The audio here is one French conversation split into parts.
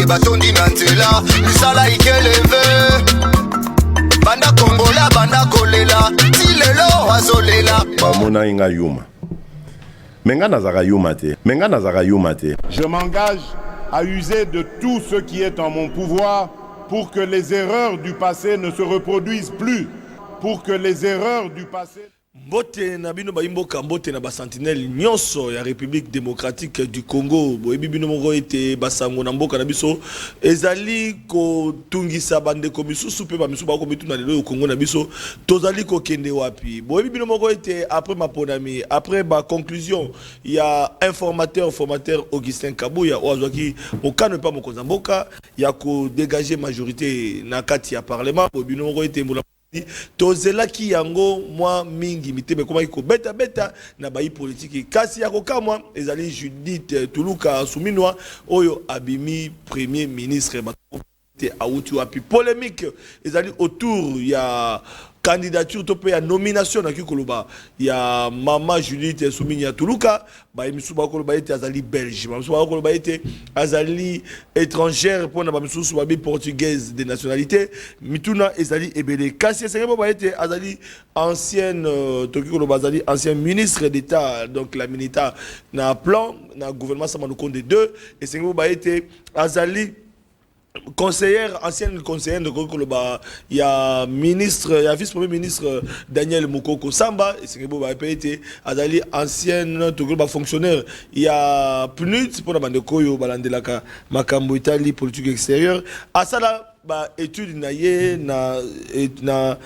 et batondi nantela misala ikeleve banda kongola banda kolela tilelo azolela bamona inga yuma menga nazaka yuma te je m'engage à user de tout ce qui est en mon pouvoir pour que les erreurs du passé ne se reproduisent plus, pour que les erreurs du passé... Mbote na bino baimboka mbote na basentinelle nyonso ya République démocratique du Congo boyebi bino moko ete basango na mboka na biso ezali ko tungisa bande komisusu pe ba misu ba ko mituna lelo au Congo na biso tozali ko kende wapi boyebi bino moko ete après ma ponami après ba conclusion il y a formateur Augustin Kabuya oazwaki okane pa mokonza mboka ya ko dégager majorité na kati ya parlement boyebi bino moko ete mbula tozela ki yango mwa mingi mitebe koma iko beta na bayi politique kasi yako kamwa ezali Judith Tuluka Suminwa oyo abimi premier ministre te auti wapi polémique ezali autour ya candidature to pe ya nomination na kikoloba ya mama Judith Suminya Tuluka ba emisu ba koloba ete azali belge ba emisu ba koloba ete azali étrangère pour na ba emisu ba bi portugaise de nationalité mituna ezali ebele kasi esengebo ba ete azali ancienne to kikoloba azali ancien ministre d'état donc la militaire na plan na gouvernement Samalukonde 2 esengebo ba ete azali ancienne conseillère de Kokoloba, il y a ministre, il y a vice-premier ministre Daniel Mukoko Samba, et c'est que été azali ancienne fonctionnaire. Il y a PNUD pour la bande Koyo Balandelaka Makambo Italie politique extérieure. À ça là étude na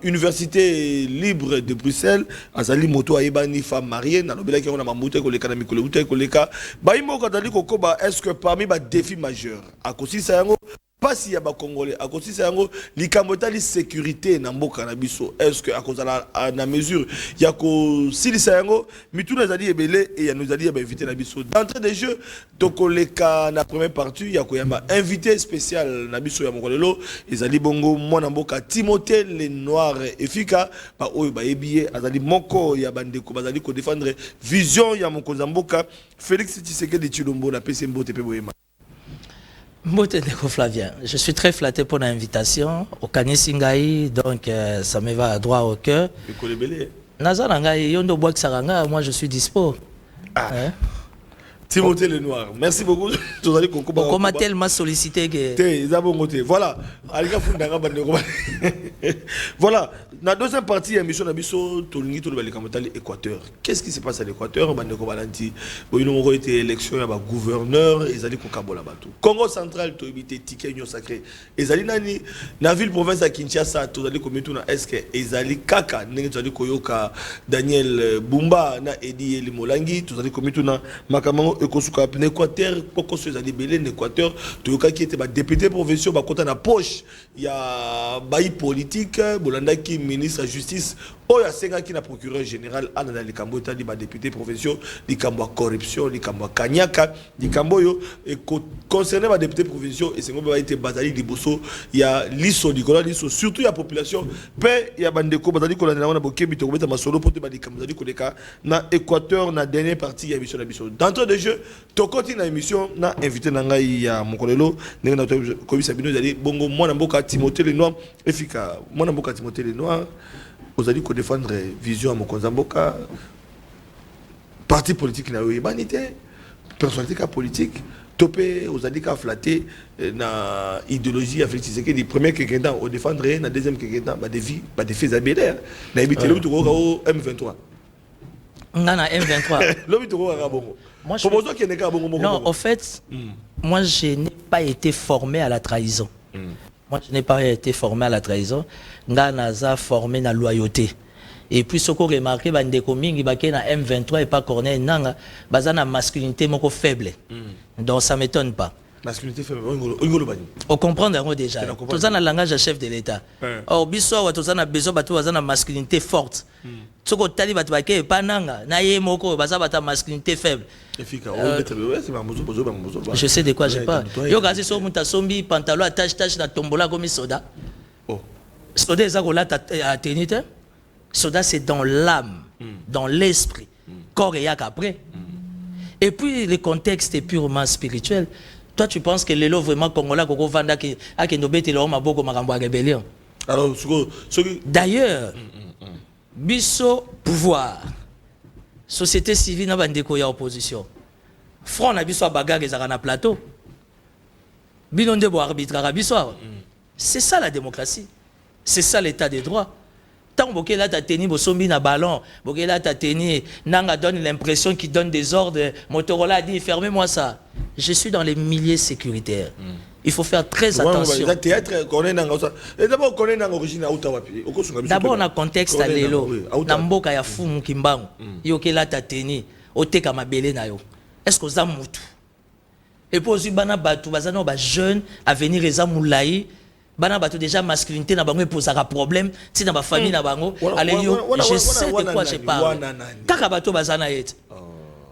université libre de Bruxelles azali moto ayebani femme mariée na lobela ki on a mamuta ko leka na mikolo uta ko leka ba imo kadali kokoba est-ce que parmi ba défi majeur akosisa yango pasi ya ba congolais akosisa yango likambo tali sécurité na mboka na biso est-ce que akozala na mesure ya ko silisa yango mituna zali ebele et ya nous zali ba inviter na biso d'entrée de jeu tokoleka na première partie ya koyamba invité spécial na biso ya mokolelo ezali bongo mwana mboka Timothée Lenoir efika ba oyo ba ebiye azali moko ya bandeko bazali ko défendre vision ya mokonza mboka Félix Tshisekedi Tshilombo na PC Mbote pe boyema. Flavien, je suis très flatté pour l'invitation au Kanisingaï, donc ça me va droit au cœur. Moi je suis dispo. Ah. Hein? Timothée Lenoir, merci beaucoup. On m'a tellement sollicité que... Voilà. Voilà. Dans la deuxième partie de l'émission, Équateur. Qu'est-ce qui se passe à l'Équateur? Il y a été élection, il y a un gouverneur, il y a un Congo central, il y a ticket sacré. Il y a la ville province de Kinshasa, est-ce que il y a Kaka, Daniel Bumba, Edi Elimolangi, tout ça, ekosuka Équateur poko sezali belé Équateur toyoka qui était ba député provincial ba kota na poche ya bayi politique bolanda ki ministre de la justice oya senga ki na procureur général ana na likambo tali ba député provincial likambo corruption likambo kanyaka likambo yo et concerné ba député provincial et sengo ba été bazali liboso ya liso likola liso surtout ya population pe ya bandeko bazali ko landa na bokebi to beta masolo pote ba likambo bazali koleka na Équateur na dernière partie ya émission na biso d'entrée de jeu to continue émission na invité na ngai ya mokolelo ndenge na to komisa bino zali bongo mwana mboka Timothée Lenoir efika mwana mboka Timothée Lenoir vous allez défendre vision à mokonza mboka parti politique na yobanité personnalité politique topé vous allez ka flatter na idéologie avec Tshisekedi premier quinquennat au défendre na deuxième quinquennat ba défi zabelaire na habité le tout au M23 nana M23 le tout au bongo. Non, en fait, moi je n'ai pas été formé à la trahison. Moi je n'ai pas été formé à la trahison. Nganaza formé à la loyauté. Et puis ce qu'on remarque, bandeko mingi bake na M23 et pas Corneille Nanga, bazana masculinité moko faible. Donc ça m'étonne pas. Masculinité faible. On comprend déjà. Tous en langage de chef de l'État. Or biso tous en a besoin bato bazana masculinité forte. Soko tali bato bake pa nanga na ye moko bazaba ta masculinité faible. Je sais de quoi je parle. Yo gazi so muta sombi pantalon attache na tombola comme soda. Oh. Soda ezakola ta tenite. Soda c'est dans l'âme, dans l'esprit. Corps et yak après. Et puis le contexte est purement spirituel. Toi, tu penses que l'élo vraiment congolais, Koko Vanda, qui a nobé l'homme à beaucoup de rébellion. Alors, d'ailleurs, biso pouvoir, société civile n'a pas de opposition. Front na biso bagarre et na plateau. Binonde bo arbitrage biso. C'est ça la démocratie. C'est ça l'état des droits. Tant que là ta teni bosombi na ballon, boké là ta teni nanga donne l'impression qu'il donne des ordres, Motorola a dit fermez-moi ça. Je suis dans les milieux sécuritaires. Il faut faire très attention. D'abord on a contexte à l'élo. Na mboka ya fumu kimbangu. Yoké là ta teni, oteka mabele na yo. Est-ce que ça mutu? Et puis aussi bana batu bazana ba jeune à venir les amoulaï. Bana bato déjà masculinité na bango pose un problème si na ba famille na bango allez yo je sais de quoi je parle kaka bato bazana yet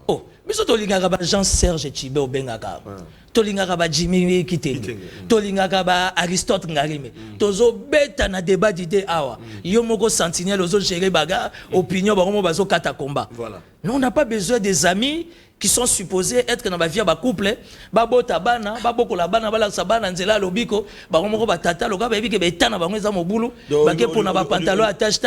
oh biso to lingaka ba Jean Serge Tshibé obengaka to lingaka ba Jimmy Kitenge to lingaka ba Aristote Ngarime tozo beta na débat d'idée awa yo moko sentinelle ozo gérer baga opinion bango bazo kata combat voilà non on n'a pas besoin des amis qui sont supposés être dans la vie de couple, babota bana, babokola bana, balaksa bana nzela lobiko, baromoko batata, loka baby ke betana bango za mobulu, bake pour na ba pantalon à tache.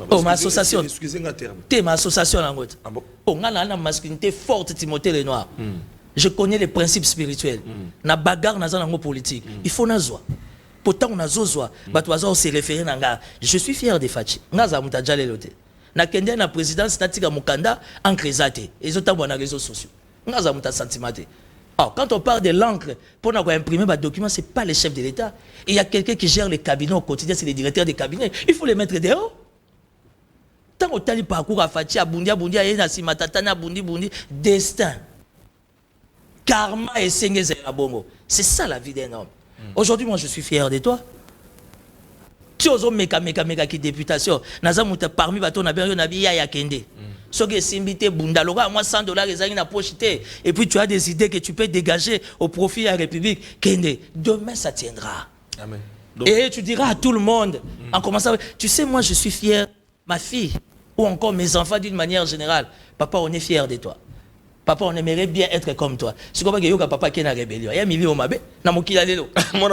Oh ma association. Excusez-moi terme. T'es ma association en gote. Oh ngana na masculinité forte Timothée Lenoir. Je connais les principes spirituels. Na bagarre na zanango politique. Il faut na zwa. Pourtant on a zozwa, batwazo se référer nanga. Je suis fier de Fachi. Ngaza mutaja lelote. Na kende na présidence natika mukanda encrezate ils ont dans les réseaux sociaux ngaza muta sentimate. Alors quand on parle de l'encre pour imprimer des documents, c'est pas le chef de l'État, il y a quelqu'un qui gère les cabinets au quotidien, c'est les directeurs des cabinets, il faut les mettre dehors. Tant au tali parcours à Fachi à Bundia na simatatana bundi destin karma et sengeze la bongo, c'est ça la vie d'un homme. Aujourd'hui moi je suis fier de toi. Si on meka qui députation, naza muta parmi bato na bien na biya ya kende. Soki simbité bundaloga moi $100 ezali na poche et puis tu as des idées que tu peux dégager au profit de la République kende. Demain ça tiendra. Amen. Donc, et tu diras à tout le monde en commençant, tu sais moi je suis fier, ma fille ou encore mes enfants d'une manière générale, papa on est fier de toi. Papa, on aimerait bien être comme toi. C'est comme que papa qui est dans la rébellion. Il y a mis au mabe, na mokila lelo. Moi,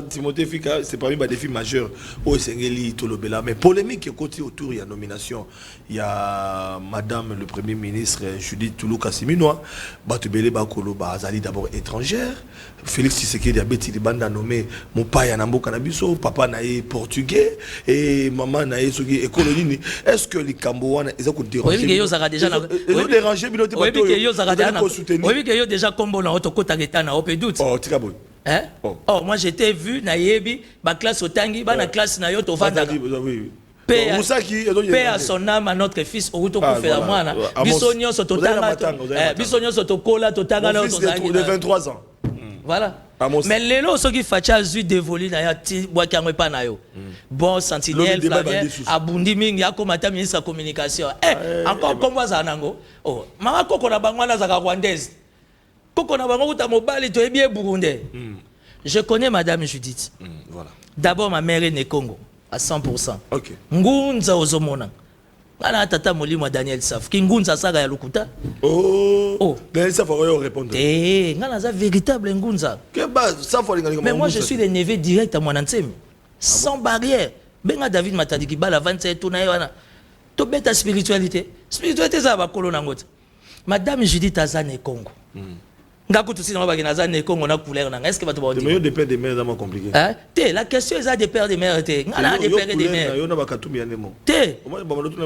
Timothée Fika, c'est parmi les défis majeurs au Sengeli Tolobela. Mais polémique côté autour, il y a nomination. Il y a Madame le Premier ministre Judith Toulou Kassiminoa, Batubele Bakolo Bazali d'abord étrangère. Félix Tshisekedi a bêti banda nommé mon père Nambo Kanabiso, papa naïe portugais et maman naïe sogi écolonie. Est-ce que les Cambouans ils ont dérangé? Oui, ils ont déjà dérangé. Oui, que yo déjà combo na otokota ketana op doute. Oh, tikaboy. Hein? Oh, moi j'étais vu na yebi ba classe otangi ba na classe na yo to vanda. Oui. Paix à son âme à notre fils Oruto Koufela Mwana. Bisonyo sototanga. Bisonyo sotokola totanga na otozangi. De 23 ans. Voilà. Mais les lots qui facha zu dévolu na ya ti boakango pa na yo. Bon sentinelle Flavien abundi mingi akomata ministre de communication. Encore comme ça nango. Oh, mama koko na bango na zaka rwandaise. Koko na bango uta mobali to ebie burundais. Je connais madame Judith. Voilà. D'abord ma mère est née Congo à 100%. OK. Ngunza ozomona. Ana tata molimo Daniel Saf. Ki ngunza saga ya lukuta. Oh. Daniel Saf va répondre. Ngana za véritable ngunza. Mais moi je suis le neveu direct à Mwanansemi. Sans barrière. Benga David Matadiki bala 27 tona wana. To beta spiritualité. Spiritualité za ba kolona ngota. Madame Judith Azane Congo. Ngaku tout si na ba Azane Congo na couleur na. Est-ce que va te voir? Mais des pères des mères c'est compliqué. Hein? La question est des pères des mères té. Ngana des pères des mères. Yo na ba katumbi ya nemo.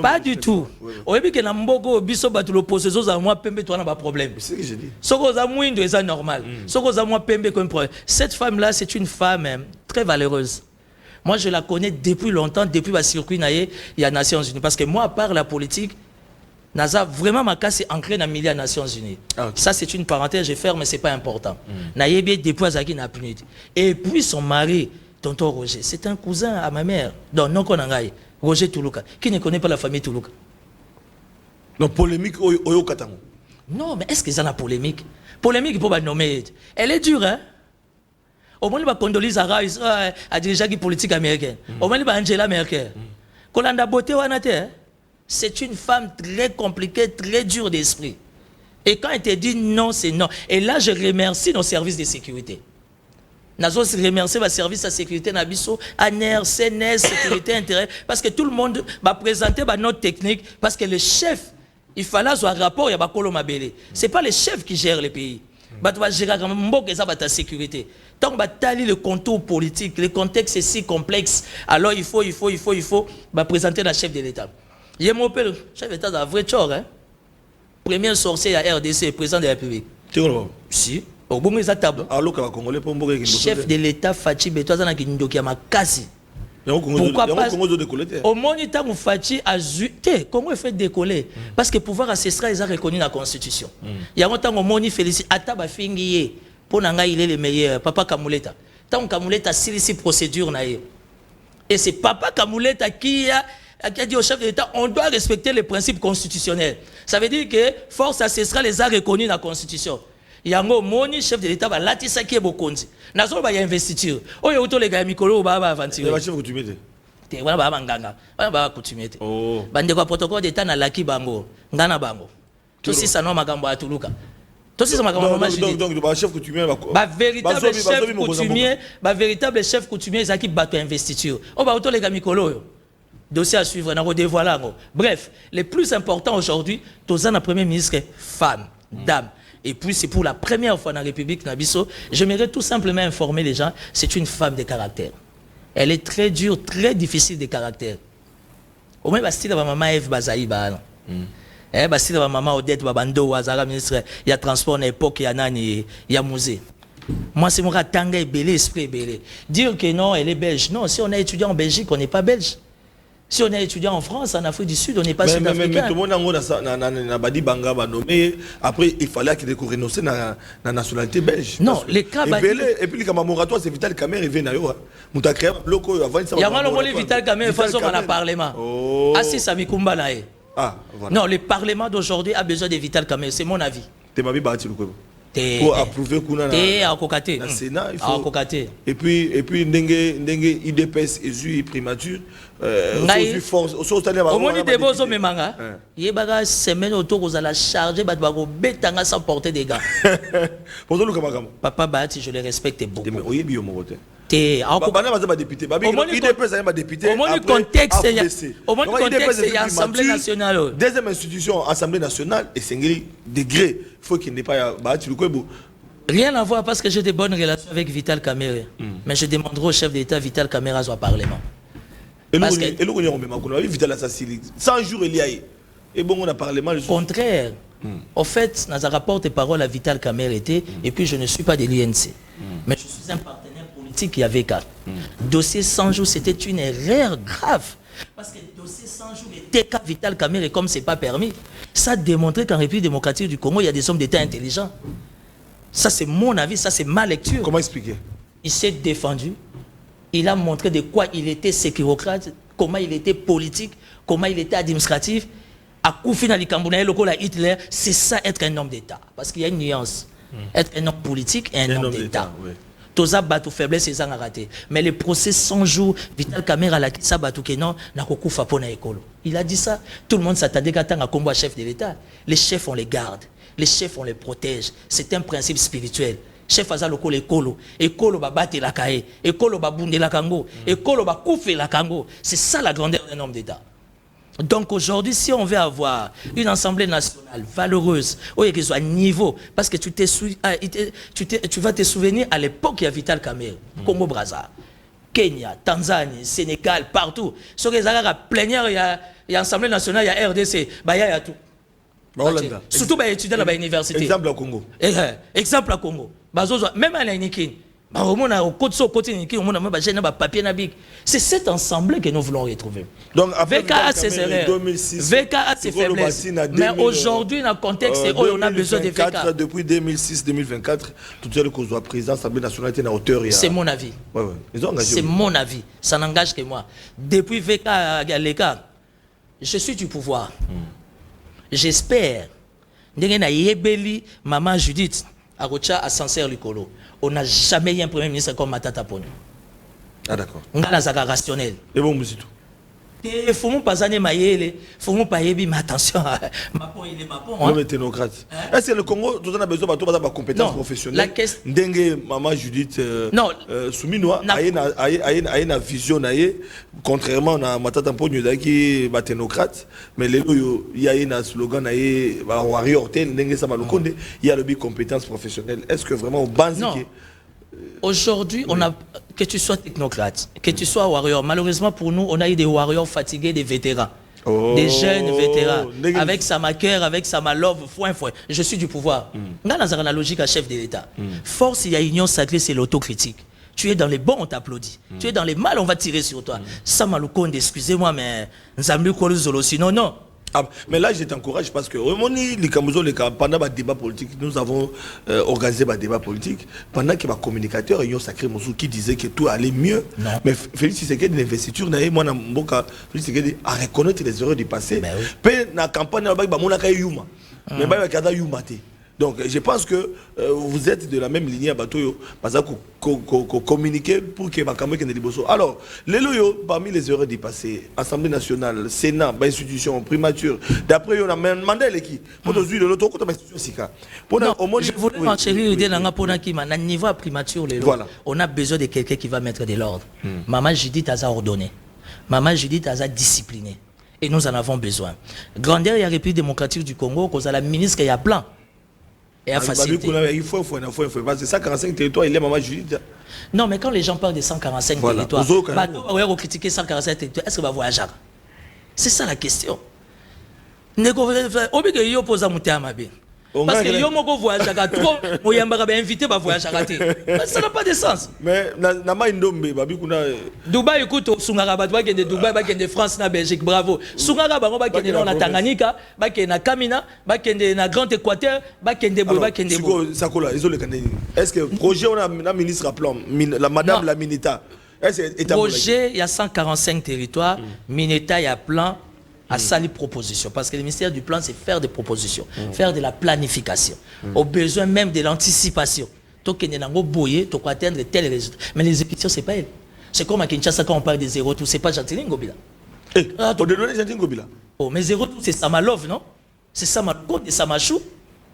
Pas du tout. Oyebi ke na mboko biso batu l'opposition za moi pembe toi na ba problème. C'est ce que j'ai dit. Soko za mwindo eza normal. Soko za moi pembe comme problème. Cette femme là c'est une femme très valeureuse. Moi, je la connais depuis longtemps, depuis le circuit il y a Nations Unies. Parce que moi, à part la politique, Naza, vraiment, ma cas, c'est ancré dans le milieu des Nations Unies. Ah, okay. Ça, c'est une parenthèse, je vais faire, mais ce n'est pas important. Naïe depuis Zaki n'a plus. Et puis, son mari, tonton Roger, c'est un cousin à ma mère. Donc, non, Roger Toulouka. Qui ne connaît pas la famille Toulouka? Donc, polémique au Katango. Non, mais est-ce qu'ils ont la polémique? Polémique pour nommer. Elle est dure, hein? Au moins, il va condoler à dirigeant politique américaine. Au moins, il va Angela Merkel. Kolanda Boté, c'est une femme très compliquée, très dure d'esprit. Et quand il te dit non, c'est non. Et là, je remercie nos services de sécurité. Je remercie les services de sécurité, ANER, CNS, sécurité intérêt, parce que tout le monde va présenter notre technique, parce que le chef, il fallait avoir un rapport, il y a Bakolo Mabele. Ce n'est pas le chef qui gère le pays. Il va gérer la sécurité. Tant que tu le contour politique, le contexte est si complexe, alors il faut présenter le chef de l'État. Il y a mon père, le chef de l'État, c'est un vrai chor. Hein? Premier sorcier à RDC, président de la République. Si. Au bon table. Chef de l'État Fachi Betoazana qui nous a makasi. Pourquoi pas? Au moniteur Fachi a zuté. Congo est fait décoller parce que le pouvoir ancestral est reconnu dans la Constitution. Il y a longtemps au moni félicite Ataba Fingiye pour nanga il est le meilleur. Papa Kamuleta. Tant Kamuleta si procédure naïe. Et c'est Papa Kamuleta qui a dit au chef de l'État, on doit respecter les principes constitutionnels. Ça veut dire que force ancestrale les a reconnus dans la Constitution. Il y a un moni chef de l'État, il y a Bokonzi. Nazo ba investiture. Oh yo to les gars mikolo ba aventure. Le chef coutumier. Te wana ba manganga. Ba coutumier. Oh. Bande kwa protocole d'État na laki bango. Ngana bango. To si ça no magambo atuluka. To si ça magambo majidi. Donc ba chef coutumier ba véritable chef coutumier, véritable chef coutumier zaki bato investiture. Oh ba to les gars mikolo yo. Dossier à suivre, on a dévoilé. Bref, le plus important aujourd'hui, tous un premier ministre femme, dame. Et puis c'est pour la première fois dans la République Nabiso, j'aimerais tout simplement informer les gens, c'est une femme de caractère. Elle est très dure, très difficile de caractère. Au moins, si la maman Eve Bazaï, si la maman Odette Babando, Azara ministre, il y a transport à l'époque, il y a Nani, il y a musée. Moi, c'est mon ratanga et belé, esprit belé. Dire que non, elle est belge. Non, si on est étudiant en Belgique, on n'est pas belge. Si on est étudiant en France, en Afrique du Sud, on n'est pas sud-africain. Mais tout le monde a badi banga nommé. Après, il fallait qu'il renonce à la nationalité belge. Non, les cas. Et puis, le moratoire, c'est Vital Kamerhe et Venayo. Il y a un Vital Kamerhe façon dans le Parlement. Ah, si, ça m'y kumba là. Ah, voilà. Non, le Parlement d'aujourd'hui a besoin de Vital Kamerhe, c'est mon avis. Tu m'as dit pour approuver Kuna na Sénat, il faut. Et puis ndenge IDPS et primature au moins des beaux hommes manga yebaka semaine autour aux la charger bat bako betanga sans porter des gants. Papa Bati, je le respecte beaucoup. Au moins le contexte il y a Assemblée nationale. Deuxième institution, Assemblée nationale, et c'est un degré. Il faut qu'il n'ait pas rien à voir parce que j'ai de bonnes relations avec Vital Kamerhe. Mais je demanderai au chef d'État Vital Kamerhe au Parlement. Parce que Vital assassiné 100 jours il y a et bon on a Parlement. Contraire. En fait, dans un rapport de parole à Vital Kamerhe et puis je ne suis pas de l'INC. Mais je suis un partenaire politique qui avait qu'à. Dossier 100 jours, c'était une erreur grave. Parce que le dossier 100 jours était qu'à Vital Kamerhe comme ce n'est pas permis. Ça a démontré qu'en République démocratique du Congo, il y a des hommes d'État intelligents. Ça, c'est mon avis, ça, c'est ma lecture. Comment expliquer? Il s'est défendu. Il a montré de quoi il était sécurocrate, comment il était politique, comment il était administratif. À Koufina Likambounaï, le Hitler, c'est ça être un homme d'État. Parce qu'il y a une nuance. Être un homme politique et un homme d'État. Toza batou faiblesse c'est ça raté. Mais le procès 100 jours, Vital Kamerhe a dit ça batou kenon na kokufa pona ekolo. Il a dit ça. Tout le monde s'attendait qu'à un combat chef de l'État. Les chefs on les garde, les chefs on les protège. C'est un principe spirituel. Chef aza loko ekolo, ekolo ba bate la kae, ekolo ba bunde la kango, ekolo ba koufe la kango. C'est ça la grandeur d'un homme d'État. Donc aujourd'hui, si on veut avoir une assemblée nationale valeureuse, qui soit à niveau, parce que tu vas te souvenir à l'époque, il y a Vital Kamerhe, Congo Brazza, Kenya, Tanzanie, Sénégal, partout. Sur les arabes, plénière, il y a assemblée nationale, il y a RDC, il y a tout. Surtout les étudiants à l'université. Exemple à Congo. Exemple à Congo. Même à l'Inikin. C'est cette assemblée que nous voulons retrouver. Donc, après VKA, c'est erreur. VKA, c'est faiblesse. Mais aujourd'hui, dans le contexte, on a besoin de VKA. Depuis 2006-2024, tout ce que le président de l'Assemblée nationale était à hauteur. C'est mon avis. C'est mon avis. Ça n'engage que moi. Depuis VKA, je suis du pouvoir. J'espère. Maman Judith, à Sancerre Likolo. On n'a jamais eu un premier ministre comme Matata Ponyo. Ah d'accord. On a la zaga rationnelle. Et bon, monsieur tout. Il faut mon pas années maïele, faut mon pas yebi, mais attention, ma pon il est ma pon. Non mais technocrate. Est-ce que le Congo, tout a besoin de toi de compétences professionnelles? La question. Dengue, maman Judith. Non. Souminois, a une vision naïe, contrairement à ma tante Ampo qui est technocrate, mais il y a un slogan naïe, warrior, dengue samalukonde, il y a le but compétences professionnelles. Est-ce que vraiment au bas? Aujourd'hui, on a que tu sois technocrate, que tu sois warrior. Malheureusement pour nous, on a eu des warriors fatigués, des vétérans, des jeunes vétérans, avec sa maquère, avec sa malove, foin. Je suis du pouvoir. Dans la logique à chef de l'État. Force, il y a union sacrée, c'est l'autocritique. Tu es dans les bons, on t'applaudit. Tu es dans les mal, on va tirer sur toi. Ça, Maloukonde, excusez-moi, mais sinon, non. Ah, mais là, je t'encourage parce que pendant le débat politique, nous avons organisé un débat politique. Pendant qu'il y a un communicateur, il y a un sacré Moussou qui disait que tout allait mieux. Non. Mais Félix Tshisekedi, l'investiture, moi, Félix Tshisekedi a reconnaître les erreurs du passé. Mais dans la campagne, il y a Yuma. Mais il y a Yuma. Donc, je pense que vous êtes de la même lignée à Batoyo, parce que communiquer pour que Bakamé ait des bossos. Alors, les loyaux, parmi les erreurs du passé, Assemblée nationale, Sénat, institution, primature, d'après, on a demandé l'équipe. Pour nous, le loto, contre l'institution SICA. Je voulais m'enchérir dans niveau primature, on a besoin de quelqu'un qui va mettre de l'ordre. Maman Judith a ordonné. Maman Judith a discipliné. Et nous en avons besoin. Grandeur, il y a la République démocratique du Congo, cause à la ministre, il y a plein. Et à faciliter. Il faut, parce que 145 territoires, il est Maman Judith. Non, mais quand les gens parlent de 145 territoires, on va critiquer 145 territoires, est-ce qu'on va voyager? C'est ça la question. Parce que yo moko voyage à trop, moyamba ba invité ba voyage à ça n'a pas de sens. Mais na ma ndombe babi kuna Dubaï écoute sungara ba de Dubaï ba de France na Belgique bravo. Sungara ba ba kende na Tanganyika, ba kende na Kamina, ba kende na Grand Équateur, ba kende ba kende bo. Sakola, isolé kende. Est-ce que projet on a la ministre plan la madame la Mineta. Projet il y a 145 territoires, Mineta il y a plan à sali proposition parce que le ministère du plan c'est faire des propositions, faire de la planification, au besoin même de l'anticipation. Donc il y a boyer, tu atteindre tel résultat. Mais l'exécution c'est pas elle. C'est comme à Kinshasa quand on parle de zéro tout, c'est pas Gentili Ngobila. On donne Gentili Ngobila. Oh mais zéro tout c'est Samalov non? C'est Samalov et Samachou.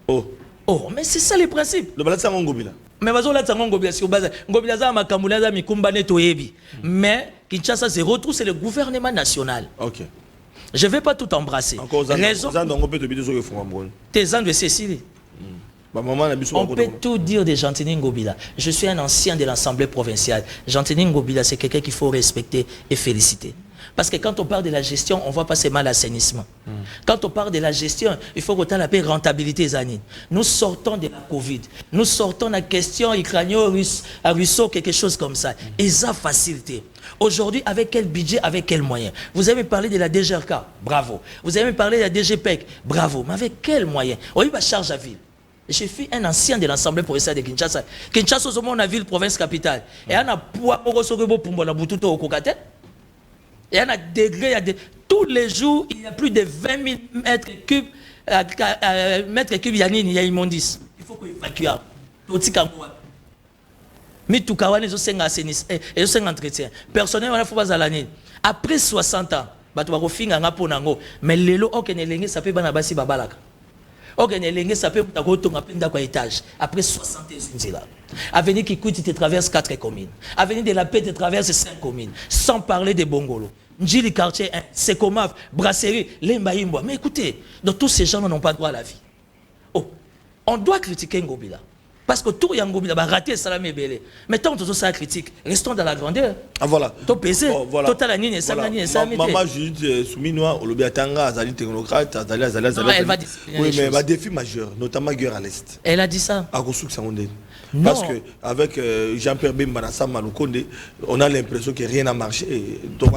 Oh mais c'est ça les principes. Le balade ça Ngobila. Mais vas-y là tango Ngobila si base Ngobila za makamula za mikumba netoyebi. Mais Kinshasa zéro tout c'est le gouvernement national. OK. Je ne vais pas tout embrasser. Raison. Tes ans de Cécile. On peut tout dire de Gentili Ngobila. Je suis un ancien de l'Assemblée provinciale. Gentili Ngobila, c'est quelqu'un qu'il faut respecter et féliciter. Parce que quand on parle de la gestion, on ne voit pas seulement l'assainissement. Quand on parle de la gestion, il faut qu'on ait la paix rentabilité. Nous sortons de la Covid. Nous sortons de la question ukrainien-russo, quelque chose comme ça. Et ça facilité. Aujourd'hui, avec quel budget, avec quels moyens? Vous avez parlé de la DGRK, bravo. Vous avez parlé de la DGPEC, bravo. Mais avec quels moyens? On y va charge à ville. Je suis un ancien de l'Assemblée provinciale de Kinshasa. Kinshasa, c'est une ville, province capitale. Et on a poids pour la Boututo au Kokate. Il y a un degré, tous les jours, il y a plus de 20 000 mètres cubes, il y a immondice. Il faut qu'on évacue. Mais tout cas, ils ont un entretien. Personnellement, il faut pas aller. Après 60 ans, mais les lots, ça peut être babalaka. Ça peut être étage. Après 60 ans, Avenir qui coûte, tu traverses 4 communes. Avenir de la Paix, tu traverses 5 communes. Sans parler des Bongolo. Njili quartier 1, Sekomaf, Brasserie, Lembaïmbo. Mais écoutez, donc tous ces gens n'ont pas droit à la vie. Oh, on doit critiquer Ngobila. Parce que tout Ngobila va rater Salamé Belé. Mais tant que tout ça critique, restons dans la grandeur. Ah voilà. Tout pesé. Total Anine et Sanani et Sanani. Maman Judith Souminois, Olobiatanga, Azali technocrate, Azali. Elle va dire. Oui, mais un défi majeur, notamment guerre à l'Est. Elle a dit ça. À Gosouk Sangonde. Parce qu'avec Jean-Pierre Bemba Nassam Maloukonde, on a l'impression que rien n'a marché. Donc,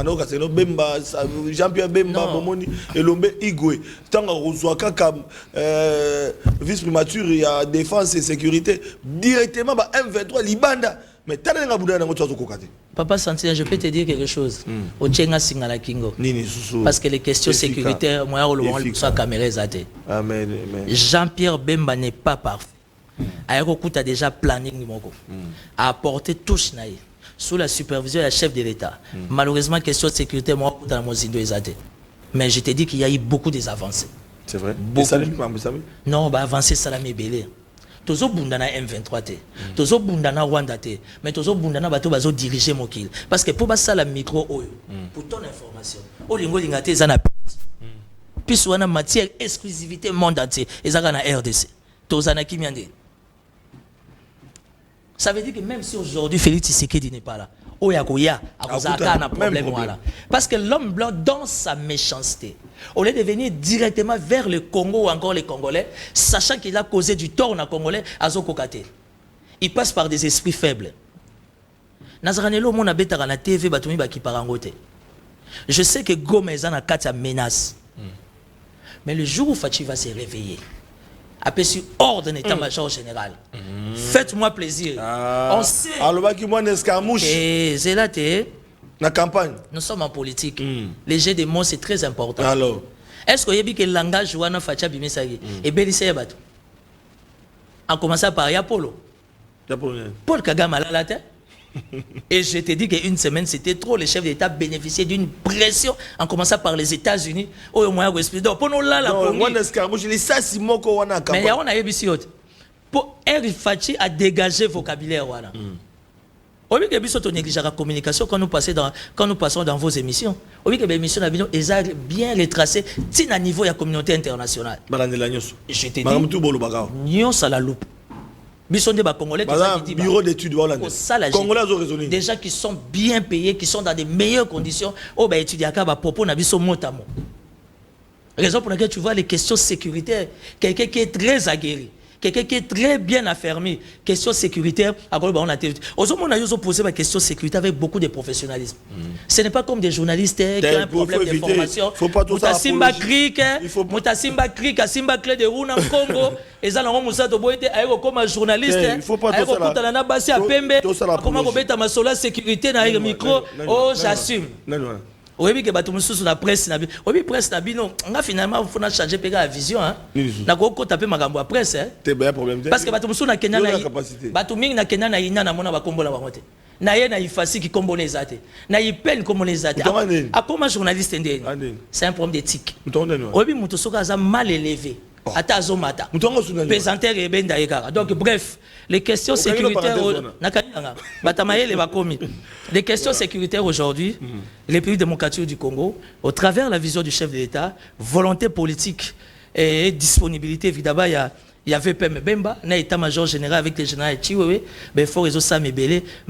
Jean-Pierre Bemba, Momoni, et Lombe Igwe. Tant que vice-primature, il y a défense et sécurité. Directement, M23, Libanda. Mais t'as un abouda dans votre côté. Papa Santina, je peux te dire quelque chose. Au Tchenga Singala Kingo. Parce que les questions sécuritaires, moi, on le soit caméra zate. Jean-Pierre Bemba n'est pas parfait. Aérocoute a déjà planning a apporté touche naïe. sous la supervision du chef de l'État. Malheureusement, question de sécurité, moi, dans mon zindo ezate. Mais je te dis qu'il y a eu beaucoup des avancées. C'est vrai. Beaucoup. Non, bah avancé Salami Belé. Tozo bundana M23 te. Tozo bundana Rwanda te. Mais tozo bundana bato bazo diriger mokil. Parce que pour basa la micro oyo. Pour ton information. Olingo lingate zana. Puis on a matière exclusivité monde entier. Ezaka na RDC. Tozana kimiande. Ça veut dire que même si aujourd'hui Félix Tshisekedi n'est pas là, Oyakoya a un problème. Voilà. Parce que l'homme blanc, dans sa méchanceté, au lieu de venir directement vers le Congo ou encore les Congolais, sachant qu'il a causé du tort aux Congolais, à Zokokate. Il passe par des esprits faibles. Nazaranelo, mon abeta na TV, batumi baki parangote. Je sais que Gomez a une menace. Mais le jour où Fachi va se réveiller, après sur ordre d'un état-major général. Faites-moi plaisir. On sait. Alors, qui moi n'escarmouche. C'est là, la campagne. Nous sommes en politique. Les jets de mots, c'est très important. Alors. Est-ce qu'il y a que le langage Wana Facha Bimisagi et Bélissé Batou? En commençant par Yapolo. Paul Kagame à la tête. Et je te dis qu'une semaine, c'était trop. Les chefs d'État bénéficiaient d'une pression, en commençant par les États-Unis. Au moins, pour nous là, la mais on a eu pour R. Fachi a dégagé vocabulaire. Au lieu que nous négligeons la communication quand nous passons dans vos émissions. Au lieu que les émissions sont bien retracées à niveau de la communauté internationale. Je te dis, nous sommes à la loupe. Congolais, bureau d'études des gens qui sont bien payés, qui sont dans des meilleures conditions, étudier à propos na biso motamo. Raison pour laquelle tu vois les questions sécuritaires, quelqu'un qui est très aguerri, quelqu'un qui est très bien affermi, questions sécuritaires, on a posé la question sécuritaire avec beaucoup de professionnalisme. Ce n'est pas comme des journalistes qui ont un problème de formation. Faut pas tout ça. Simba Krik, Simba Clé de Runa Congo, et ça non Moussa Toboite comme un journaliste. Il faut pas tout ça. Là. Basi à Pembe, comment on met ma sola sécurité dans le micro. Oh, j'assume. Oui, que la presse n'a presse n'a non. On a finalement faut changer la vision hein. Na ko taper magambo à presse hein. Parce que batumusu na Kenya na batuming na Kenya na ina na mona bakombola bangote. Na ye na ifasi ki kombo les até. Na ipen comme les até. A comme journaliste ndeni. C'est un problème d'éthique. Oui, muto soka za mal élevé. Ata azomata. Pesanteur et benda ekara. Donc bref, les questions sécuritaires les questions sécuritaires aujourd'hui, les pays démocratiques du Congo, au travers de la vision du chef de l'État, volonté politique et disponibilité, évidemment, il y avait PM Bemba, un état-major général avec les généraux Chiwewe, mais il faut résoudre ça, mais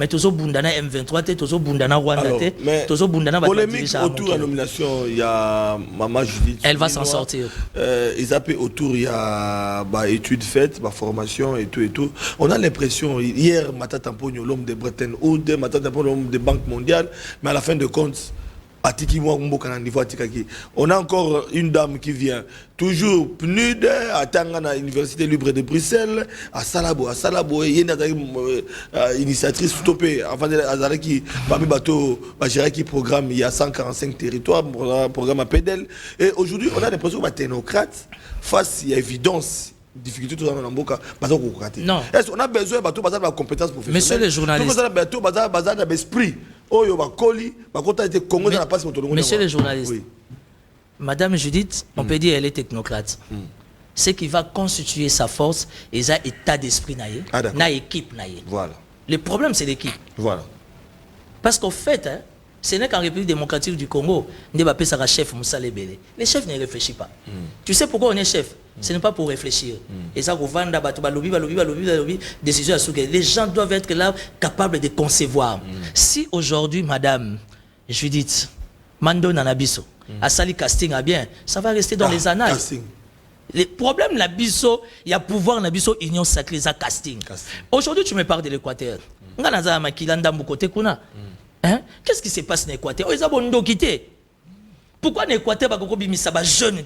tous Bundana M23, tous Bundana Rwanda, tous Bundana polémique autour de la nomination, il y a Maman Judith. Elle va s'en sortir. Ils appellent autour, il y a études faites, formation et tout. On a l'impression, hier, Matata Pogno, l'homme de Bretton Woods, Matata Pogno, l'homme de Banque mondiale, mais à la fin de compte, on a encore une dame qui vient toujours PNUD à Tangana, Université libre de Bruxelles, à Salabo, il y a une initiatrice stoppée, enfin, qui parmi bateau, qui programme, il y a 145 territoires, programme à PEDEL. Et aujourd'hui, on a l'impression que les technocrates, face à évidence, difficulté tout ça dans Mboka, non. Est-ce qu'on a besoin de la compétence professionnelle? Monsieur le journaliste. Monsieur le journaliste. Oui. Madame Judith, on peut dire elle est technocrate. Ce qui va constituer sa force, et ça état d'esprit na équipe naïe. Voilà. Le problème c'est l'équipe. Voilà. Parce qu'en fait, hein, ce n'est qu'en République démocratique du Congo, Ndebapé sera chef Moussa Lebele. Les chefs ne réfléchissent pas. Tu sais pourquoi on est chef? Ce n'est pas pour réfléchir. Et ça, décision à soulever. Les gens doivent être là, capables de concevoir. Si aujourd'hui, Madame Judith Mando Nanabiso a sali casting à bien, ça va rester dans les annales. Casting. Les problèmes Nabiso, il y a pouvoir Nabiso, union sacrée, ça casting. Aujourd'hui, tu me parles de l'Équateur. Qu'est-ce qui se passe en Équateur? Ils ont quitté. Pourquoi l'Équateur va jeune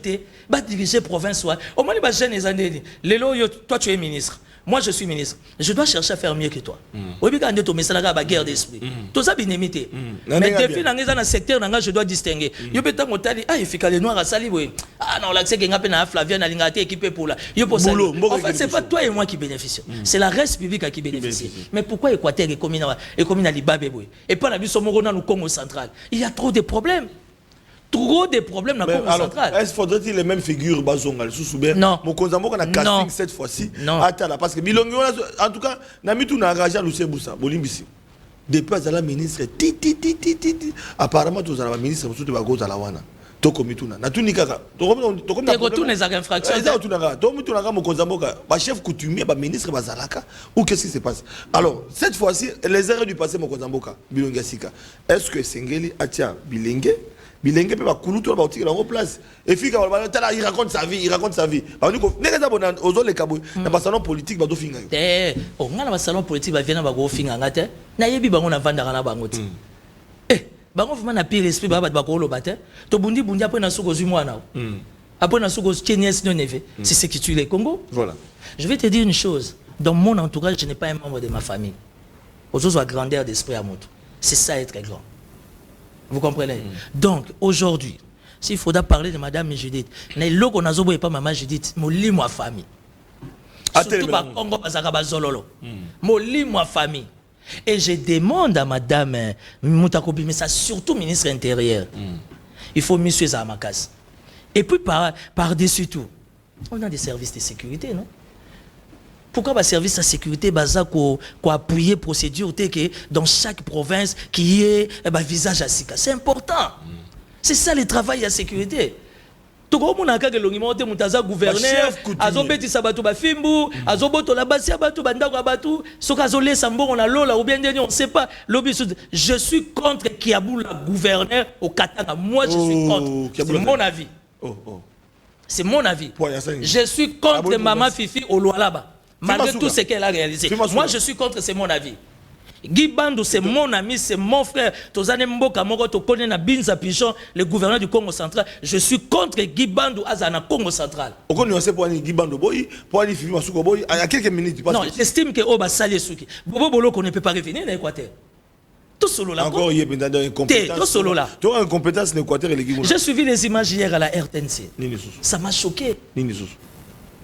va diriger province? Au moins les jeunes années. Lélo, toi tu es ministre. moi je suis ministre, je dois chercher à faire mieux que toi. Oui, quand on met ça dans la guerre d'esprit. Tout ça, bien imité. Mais depuis dans le secteur, je dois distinguer. Il peut être motali, ah, il fait que les noirs à sali, ah non, l'accès qui a Flavien a l'ingati équipé pour là. En fait, c'est pas toi et moi qui bénéficient. C'est la République qui bénéficie. Mais pourquoi Équateur est comme à Libabé et pas la Bissomoro dans le Congo central? Il y a trop de problèmes. Trop de problèmes dans le Congo central. Est-ce faudrait-il les mêmes figures Bazongal sous-soubert? Non. Mon Kozambo a casting cette fois-ci. Non. Attends, parce que Bilongi, en tout cas, Namitou n'a engagé à Lucien Boussa, Bolimbisi. Depuis à la ministre, apparemment, tous les ministres sont tous les à la Wana. Toko mituna. Na tunikaka. Toko na retourne les infractions. Chef coutumier, ministre Bazalaka. Ou qu'est-ce qui se passe? Alors, cette fois-ci, les erreurs du passé, mon Kozamboka, Bilongi Sika. Est-ce que Sengeli Atia Bilingue? Bilingue peut pas couler tout le monde en place. Et puis il raconte sa vie, il raconte sa vie. On dit que aux autres cabouilles, dans le salon politique, il va finir. On a le salon politique, il va venir finir. Na yebi bango na vanda kana bango ti. Bango vraiment na pire esprit ba ba ko lo bate. To bundi après na suko zumwa na. Après na suko Kenyes no neve. C'est ce qui tue les Congo. Voilà. Je vais te dire une chose, dans mon entourage, je n'ai pas un membre de ma famille. Aux autres, la grandeur d'esprit à moto. C'est ça être grand. Vous comprenez? Donc, aujourd'hui, s'il faudra parler de Madame Judith, l'oko nazobo et pas Maman Judith, mon lit moi famille. Surtout par Congo Bazakaba Zololo. Mon lit moi famille. Et je demande à Madame Moutakobi, mais ça surtout ministre intérieur. Il faut monsieur Zamakas. Et puis par-dessus tout, on a des services de sécurité, non? Pourquoi le service de sécurité qu'on appuyer procédure que dans chaque province qui ait un visage à Sika? C'est important. C'est ça le travail de la sécurité. Tout le monde a un gouverneur, azobeti sabatu bafimbu, azoboto la basi abatu bandako abatu, sokazolé sambo on a lola ou bien on sait pas. Je suis contre Kiaboula gouverneur au Katanga. Moi je suis contre. C'est mon avis. C'est mon avis. Je suis contre Maman Fifi au Lualaba. Malgré tout ce qu'elle a réalisé. Moi, je suis contre, c'est mon avis. Guy Bandou, c'est mon ami, c'est mon frère. Tozane Mboka Moko, to connais na Binza Pichon, le gouverneur du Congo central. Je suis contre Guy Bandou Azana Congo central. On connaît pour Guy Bandou Boy, pour aller Fifi Masuko Boy, il y a quelques minutes. Non, j'estime que Oba Salé Souki. Bobo Bolo qu'on ne peut pas revenir dans l'Équateur. Tout solo là. Encore, il y a une incompétence. Tout solo là. Tu as une compétence dans l'Équateur et les Guinéens. J'ai suivi les images hier à la RTNC. Ça m'a choqué.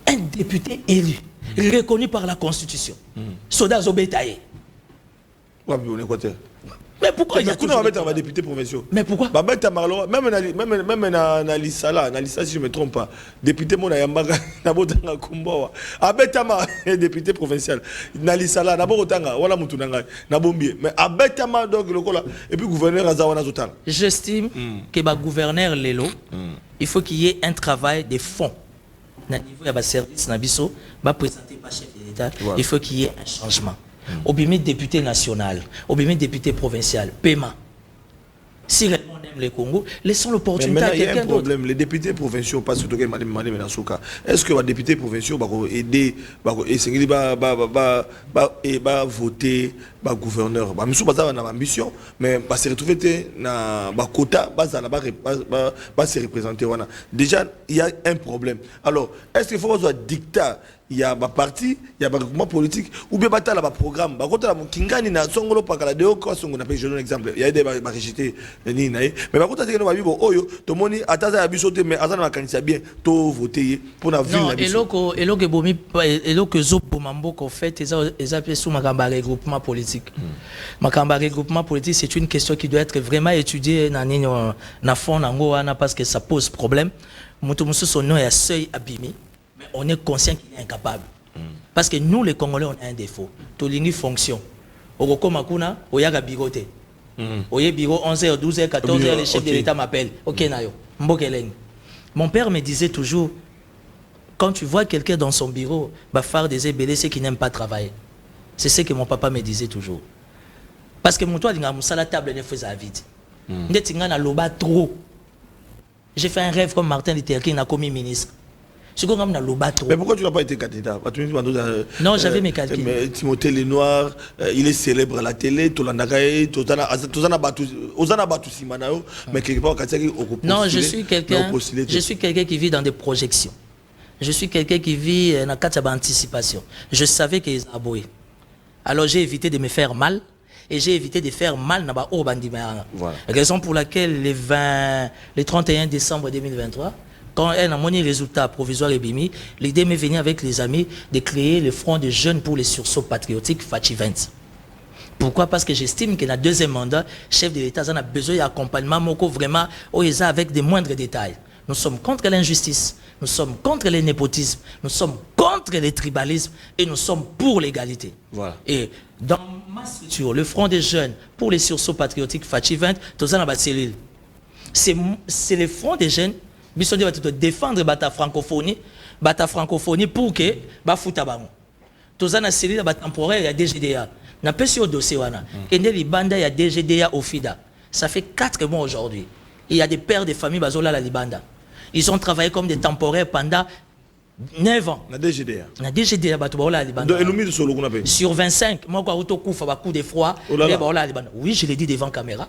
Un député élu, reconnu par la Constitution. Soda Zobetaye. Mais pourquoi il y a toujours un député provincial? Mais pourquoi? Même na Lisala, si je ne me trompe pas, député mon Ayambaga, Nabotanga Kumbawa, Abetama, député provincial, na Lisala, Nabotanga, Wala Mutunanga, Nabombi, mais Abetama, donc le cola, et puis gouverneur Azawana Zotan. J'estime que le gouverneur Lelo, il faut qu'il y ait un travail de fond. Au niveau de service Nabiso, présenté par chef de l'État, il faut qu'il y ait un changement. Au bimé député national, au bimé député provincial, paiement. Si réellement on aime le Congo, laissons l'opportunité à quelqu'un d'autre. Il y a un problème, les députés provinciaux, parce que est-ce que les députés provinciaux vont aider, voter, gouverneur? Nous sommes dans l'ambition, mais se retrouver dans le quota, se représenter. Déjà, il y a un problème. Alors, est-ce qu'il faut avoir un dictat? Il y a un parti, il y a un groupement politique, ou bien il y a un programme. Par contre, il y a un exemple. Il y a des rejetés. Mais par contre, il y a un tout le monde a bien voter pour la ville. Et là que Zopomambo fait, ils appellent sous ma regroupement politique. Ma regroupement politique, c'est une question qui doit être vraiment étudiée dans le fond, parce que ça pose problème. Son nom est seuil abîmé. On est conscient qu'il est incapable. Parce que nous, les Congolais, on a un défaut. Tout l'uni fonction. Au Roko Makuna, au Yaga Bigote. Au Bureau 11h, 12h, 14h, le chef de l'État m'appelle. Ok, Nayo. Mon père me disait toujours, quand tu vois quelqu'un dans son bureau, faire des ébélés, c'est qu'il n'aime pas travailler. C'est ce que mon papa me disait toujours. Parce que mon toit, il a la table ne faisait vide. J'ai fait un rêve comme Martin Luther King a commis ministre. Mais pourquoi tu n'as pas été candidat? Non, j'avais mes calculs. Timothée Lenoir, il est célèbre à la télé, mais quelque part, non, je suis quelqu'un qui vit dans des projections. je suis quelqu'un qui vit dans une anticipation. Je savais qu'ils ont aboué. Alors j'ai évité de me faire mal et j'ai évité de faire mal dans le Bandimara. Voilà. Raison pour laquelle le 31 décembre 2023, quand elle a monné résultat provisoire et bimi, l'idée m'est venue avec les amis de créer le Front des jeunes pour les sursauts patriotiques Fachi 20. Pourquoi? Parce que j'estime que dans le deuxième mandat, chef de l'État a besoin d'accompagnement vraiment avec des moindres détails. Nous sommes contre l'injustice, nous sommes contre le népotisme, nous sommes contre le tribalisme et nous sommes pour l'égalité. Voilà. Et dans ma structure, le Front des jeunes pour les sursauts patriotiques Fachi 20, tout ça dans la cellule. C'est le Front des jeunes qui doit défendre la francophonie pour que la fouta bango. Tout ça dans la cellule temporaire, il y a DGDA. N'a pas sur le dossier. Il y a DGDA au FIDA. Ça fait 4 mois aujourd'hui. Il y a des pères de famille qui la Libanda. Ils ont travaillé comme des temporaires pendant 9 ans. La DGDA. La DGDA, sur 25, moi, quand je suis coup de froid, oui, je l'ai dit devant la caméra.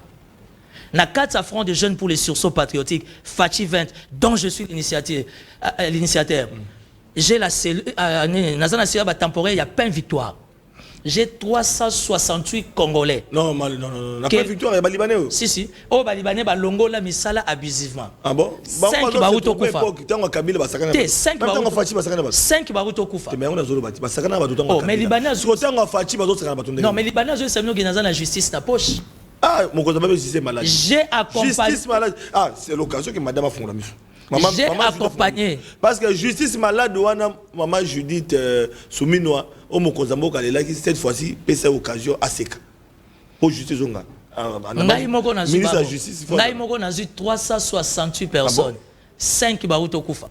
Na 4 affronts de jeunes pour les sursauts patriotiques, Fachi 20, dont je suis l'initiateur. J'ai la cellule, dans la cellule temporaire, il y a plein de victoires. J'ai 368 Congolais. Non, non, pas victoire, il y a Libanais. Si. Oh, Libanais, Longo, la misala abusivement. Ah bon? 5 Baruto Koufa. 5 Baruto Koufa. Oh, mais Libanais. Non, mais Libanais, c'est nous qui sommes dans la justice na poche. Ah, mon côté, c'est malade. J'ai accompagné. Justice malade. Ah, c'est l'occasion que madame a fait la mission. J'ai accompagné. Parce que justice malade, maman Judith Souminoa, au Mokozambo, cette fois-ci, c'est l'occasion à sec. Pour justice, on a. Ministre de la Justice, il faut. 368 personnes. 5 Baruto Koufa.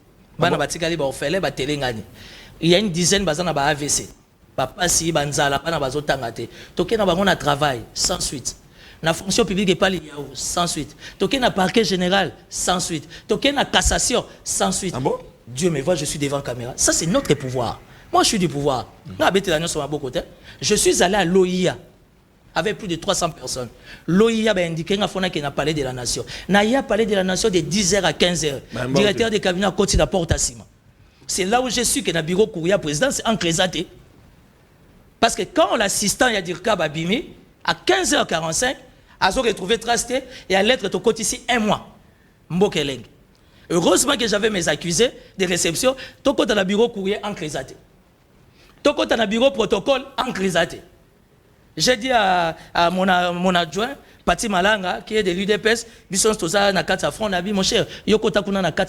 Il y a une dizaine de AVC. Papa, si, Banzala, on a travail, sans suite. La fonction publique n'est pas liée sans suite. Toké na parquet général, sans suite. Toké na cassation, sans suite. Ah bon? Dieu me voit, je suis devant la caméra. Ça, c'est notre pouvoir. Moi, je suis du pouvoir. Je suis allé à l'OIA avec plus de 300 personnes. L'OIA a indiqué qu'il n'a parlé de la nation. Il a parlé de la nation de 10h à 15h. Directeur de cabinet à côté de la porte à Sima. C'est là où je suis que dans le bureau courrier président, c'est encrésaté. Parce que quand l'assistant a dit Kababimi, à 15h45, ils ont retrouvé tracé et à l'être au côté ici 1 mois. Mbokeleng. Heureusement que j'avais mes accusés de réception. Toko dans le bureau courrier encrésaté. Toko dans le bureau protocole encrésaté. J'ai dit à mon adjoint, Pati Malanga, qui est de l'UDPS, mon cher,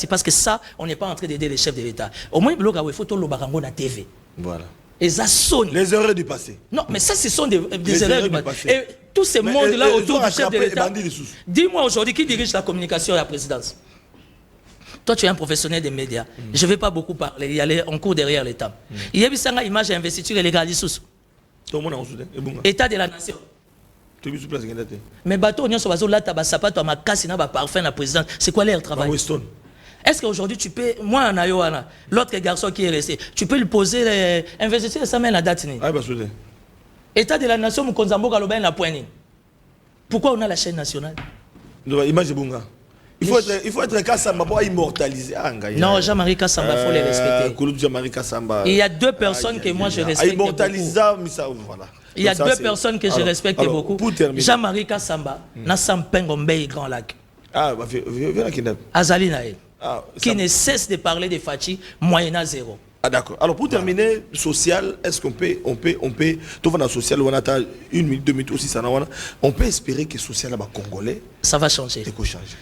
parce que ça, on n'est pas en train d'aider les chefs de l'État. Au moins, il faut tout le barango na TV. Voilà. Et ça sonne. Les erreurs du passé. Non, mais ça, ce sont des erreurs du passé. Et tous ces mondes-là autour du chef de l'État. Dis-moi aujourd'hui, qui dirige la communication à la présidence? Toi, tu es un professionnel des médias. Je ne vais pas beaucoup parler. Il y a en cours derrière l'État. Il y a une image d'investiture illégale. État de la nation. Mais bateau, on a là, tabasapato, ma casse, na parfum la présidence. C'est quoi leur travail? Est-ce qu'aujourd'hui tu peux, moi en Ayoana, l'autre garçon qui est resté, tu peux lui poser investir ça met la date ni? État de la nation, Moukonzambo Kaloben la poignée. Pourquoi on a la chaîne nationale? Image Bunga. Il faut être Kassamba pour immortaliser. Non, Jean-Marie Kassamba, il faut les respecter. Jean-Marie Kassamba. Il y a 2 personnes que moi je respecte beaucoup. Il y a 2 personnes que je respecte beaucoup. Jean-Marie Kassamba, Nassam Pengombe Grand Lac. Ah, viens là, Azali Naël. Qui ne cesse de parler de Fachi, moyennant 0. Ah d'accord. Alors pour terminer, social, est-ce qu'on peut, tout va dans social, on attend 1 minute, 2 minutes aussi, ça on peut espérer que social là-bas congolais. Ça va changer.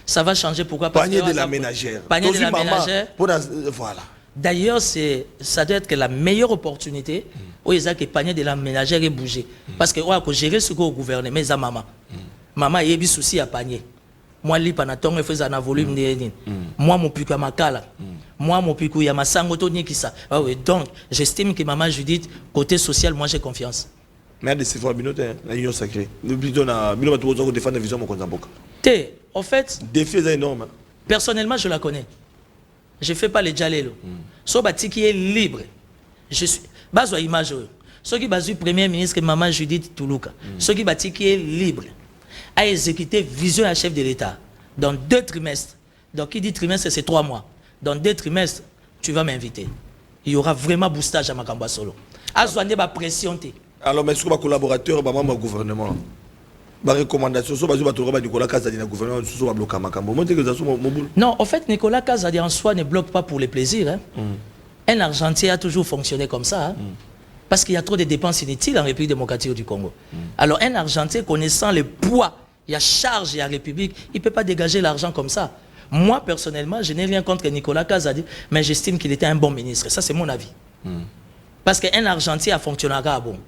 Ça va changer, pourquoi? Parce panier de la ménagère. Panier de la ménagère. Voilà. D'ailleurs, ça doit être la meilleure opportunité où ils ont que panier de la ménagère est bougé. Parce que on a gérer ce qu'on gouverne, mais ça maman. Maman, il y a des soucis à panier. Moi, je suis fait un volume de moi, je suis makala. Moi, je suis un masango to nikisa. Donc, j'estime que maman Judith, côté social, moi, j'ai confiance. Mais c'est fort, la union sacrée. Nous devons défendre la vision de Konzamboka. En fait, défi est énorme. Personnellement, je la connais. Je ne fais pas les djalelo. Sobati qui est libre. Je suis. Bazo image. Ce qui est premier ministre, maman Judith Toulouka. Ce qui est libre. A exécuté vision à chef de l'État dans 2 trimestres. Donc, qui dit trimestre, c'est 3 mois. Dans 2 trimestres, tu vas m'inviter. Il y aura vraiment boostage à Makamba Solo. Azouane ba pression te. Alors, mais est-ce que les collaborateurs, le gouvernement, les recommandations, Nicolas Kazadi, le gouvernement, bloquer Makambo. Non, en fait, Nicolas Kazadi en soi ne bloque pas pour les plaisirs. Hein. Un Argentin a toujours fonctionné comme ça. Hein. Parce qu'il y a trop de dépenses inutiles en République démocratique du Congo. Alors, un Argentin connaissant le poids, il y a charge, il y a République, il ne peut pas dégager l'argent comme ça. Moi, personnellement, je n'ai rien contre Nicolas Kazadi, mais j'estime qu'il était un bon ministre. Ça, c'est mon avis. Parce qu'un Argentin a fonctionné à bon.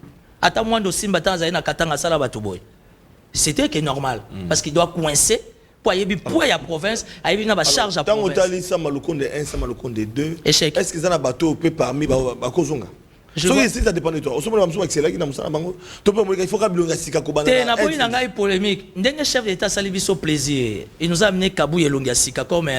Attends-moi de Simba Zaina Katanga Sala Batuboy. C'était que normal. Parce qu'il doit coincer pour y avoir la province, il y a une charge à la province. Tant que ça Maloukonde 1, ça Maloukonde 2, échec. Est-ce que ça a un bateau parmi Bakozonga? Ça dépend de toi. Il faut que tu polémique. Le chef d'État Salibiso plaisir. Il nous a amené Kabou et Longasika comme,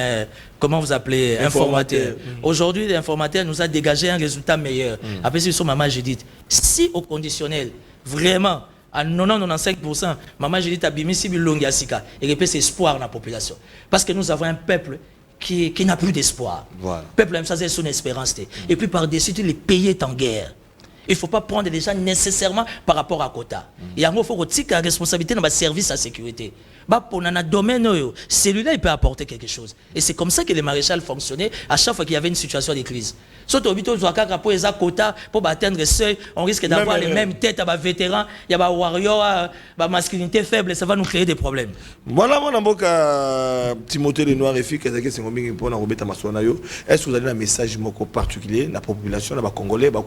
comment vous appelez, informateur. Aujourd'hui, l'informateur nous a dégagé un résultat meilleur. Après, c'est sur Maman Judith. Si au conditionnel, vraiment, à 90-95%, Maman Judith a bimisi Longasika et répète espoir dans la population. Parce que nous avons un peuple qui n'a plus d'espoir. Voilà. Le peuple aime ça, c'est son espérance. Et puis par-dessus, les pays est en guerre. Il ne faut pas prendre les gens nécessairement par rapport à quota. Il y a une responsabilité dans le service à sécurité. Pour un domaine, celui-là, il peut apporter quelque chose. Et c'est comme ça que les maréchals fonctionnaient à chaque fois qu'il y avait une situation de crise. Surtout, pour les quotas, pour atteindre le seuil, on risque d'avoir les mêmes têtes à vétérans, il y a des warriors, des masculinités faibles, ça va nous créer des problèmes. Voilà, mon amour, Timothée Lenoir et Fik, est-ce que vous avez un message particulier à la population, à la Congolais, à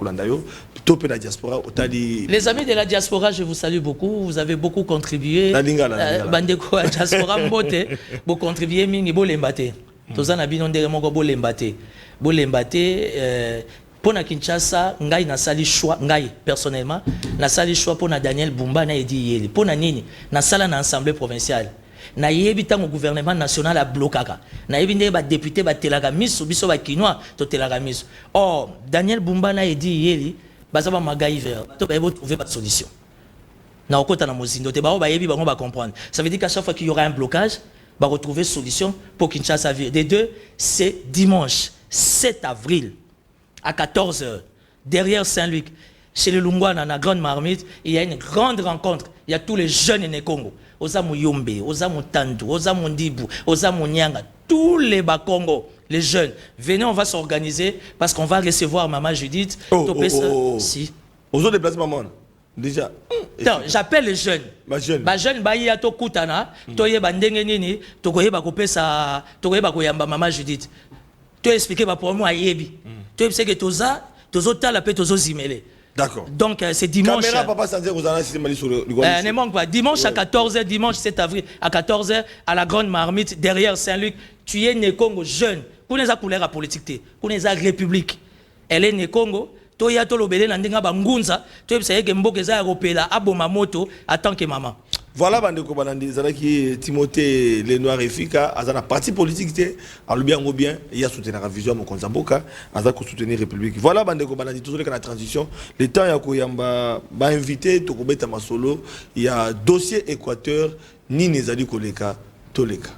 la diaspora? Les amis de la diaspora, je vous salue beaucoup. Vous avez beaucoup contribué. Bandeko la diaspora mbote, vous contribuez mingi bo lembate. Toza na bino ndere moko bo lembate. Bo lembate pour na Kinshasa, ngai na sali choix, ngai personnellement, na sali choix pour na Daniel Bumba na Edi Yeli. Pour na nini, na sala na assemblée provinciale. Na yebi tango gouvernement national a blocaka. Na yebi ndé ba député ba telaga miso biso ba kinois to telaga miso. Oh, Daniel Bumba na Edi Yeli, bazaba MacGyver. To ba yebo trouver pas de solution. Ça veut dire qu'à chaque fois qu'il y aura un blocage, on va retrouver une solution pour Kinshasa vire. Des deux, c'est dimanche 7 avril à 14h, derrière Saint-Luc, chez le Lungwa, dans la Grande Marmite, il y a une grande rencontre. Il y a tous les jeunes in Congo. Ozamu Yombe, Ozamu Tandu, Ozamu Ndibu, Ozamu Nyanga, tous les Bakongo, les jeunes. Venez, on va s'organiser parce qu'on va recevoir Maman Judith. Si. Aux autres déplacements, maman. Déjà. J'appelle les jeunes. Les jeunes, ils sont tous kutana, toye bandenge nini, tokoye bakopesa, tokoye bakoyamba Maman Judith. Tu expliquer pour moi yebi. Tu sais que toza tala pe tozo zimele. D'accord. Donc c'est dimanche. Caméra papa sans dire vous allez sur le ne manque pas. Dimanche à 14h, dimanche 7 avril à 14h à la Grande Marmite derrière Saint-Luc, tu es né Congo jeune. Connais couleur politique, connais république. Elle est né Congo. Toya to lobele na ndinga bangunza to yebisa ke mboka za européla aboma moto tant que maman. Voilà bandeko balandi zalaki Timothée Lenoir et Fika azana parti politique té alubi ngo bien ya soutenir la vision mon konzamboka aza ko soutenir république. Voilà bandeko balandi toujours que la transition le temps ya ko yamba ba invité to ko beta masolo il y a dossier Équateur ni nezali koleka toleka.